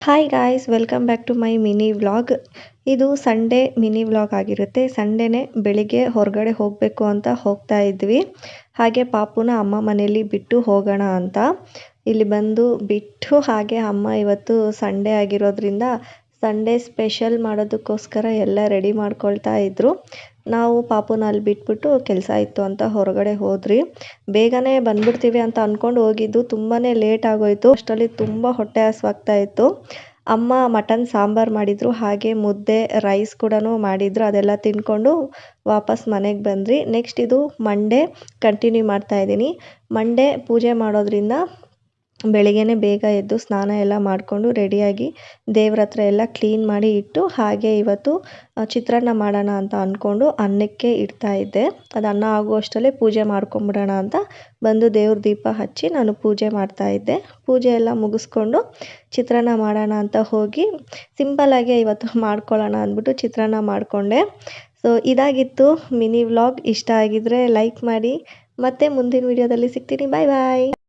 Hi guys, welcome back to my mini vlog. ಇದು Sunday mini vlog ಆಗಿರುತ್ತೆ. ಸಂಡೇನೆ ಬೆಳಿಗ್ಗೆ ಹೊರಗಡೆ ಹೋಗಬೇಕು ಅಂತ ಹೋಗ್ತಾ ಇದ್ವಿ. ಹಾಗೆ ಪಾಪುನ ಅಮ್ಮ ಮನೆಯಲ್ಲಿ ಬಿಟ್ಟು ಹೋಗೋಣ ಅಂತ ಇಲ್ಲಿ ಬಂದು ಬಿಟ್ಟು, ಹಾಗೆ ಅಮ್ಮ ಇವತ್ತು ಸಂಡೇ ಆಗಿರೋದ್ರಿಂದ ಸಂಡೇ ಸ್ಪೆಷಲ್ ಮಾಡೋದಕ್ಕೋಸ್ಕರ ಎಲ್ಲ ರೆಡಿ ಮಾಡ್ಕೊಳ್ತಾ ಇದ್ರು. ನಾವು ಪಾಪುನ ಅಲ್ಲಿ ಬಿಟ್ಬಿಟ್ಟು ಕೆಲಸ ಇತ್ತು ಅಂತ ಹೊರಗಡೆ ಹೋದ್ರಿ. ಬೇಗನೆ ಬಂದ್ಬಿಡ್ತೀವಿ ಅಂತ ಅಂದ್ಕೊಂಡು ಹೋಗಿದ್ದು, ತುಂಬಾ ಲೇಟ್ ಆಗೋಯ್ತು. ಅಷ್ಟರಲ್ಲಿ ತುಂಬ ಹೊಟ್ಟೆ ಹಸ್ವಾಗ್ತಾ ಇತ್ತು. ಅಮ್ಮ ಮಟನ್ ಸಾಂಬಾರು ಮಾಡಿದ್ರು, ಹಾಗೆ ಮುದ್ದೆ ರೈಸ್ ಕೂಡ ಮಾಡಿದ್ರು. ಅದೆಲ್ಲ ತಿನ್ಕೊಂಡು ವಾಪಸ್ ಮನೆಗೆ ಬಂದ್ರಿ. ನೆಕ್ಸ್ಟ್ ಇದು ಮಂಡೇ ಕಂಟಿನ್ಯೂ ಮಾಡ್ತಾ ಇದ್ದೀನಿ. ಮಂಡೇ ಪೂಜೆ ಮಾಡೋದ್ರಿಂದ ಬೆಳಿಗ್ಗೆನೆ ಬೇಗ ಎದ್ದು ಸ್ನಾನ ಎಲ್ಲ ಮಾಡಿಕೊಂಡು ರೆಡಿಯಾಗಿ ದೇವ್ರ ಹತ್ರ ಎಲ್ಲ ಕ್ಲೀನ್ ಮಾಡಿ ಇಟ್ಟು, ಹಾಗೆ ಇವತ್ತು ಚಿತ್ರಾನ್ನ ಮಾಡೋಣ ಅಂತ ಅಂದ್ಕೊಂಡು ಅನ್ನಕ್ಕೆ ಇಡ್ತಾ ಇದ್ದೆ. ಅದು ಅನ್ನ ಆಗುವಷ್ಟರಲ್ಲೇ ಪೂಜೆ ಮಾಡ್ಕೊಂಬಿಡೋಣ ಅಂತ ಬಂದು ದೇವ್ರ ದೀಪ ಹಚ್ಚಿ ನಾನು ಪೂಜೆ ಮಾಡ್ತಾ ಇದ್ದೆ. ಪೂಜೆ ಎಲ್ಲ ಮುಗಿಸ್ಕೊಂಡು ಚಿತ್ರಾನ್ನ ಮಾಡೋಣ ಅಂತ ಹೋಗಿ ಸಿಂಪಲ್ಲಾಗಿ ಇವತ್ತು ಮಾಡ್ಕೊಳ್ಳೋಣ ಅಂದ್ಬಿಟ್ಟು ಚಿತ್ರಾನ್ನ ಮಾಡಿಕೊಂಡೆ. ಸೊ ಇದಾಗಿತ್ತು ಮಿನಿ ವ್ಲಾಗ್. ಇಷ್ಟ ಆಗಿದ್ರೆ ಲೈಕ್ ಮಾಡಿ. ಮತ್ತೆ ಮುಂದಿನ ವಿಡಿಯೋದಲ್ಲಿ ಸಿಗ್ತೀನಿ. ಬಾಯ್ ಬಾಯ್.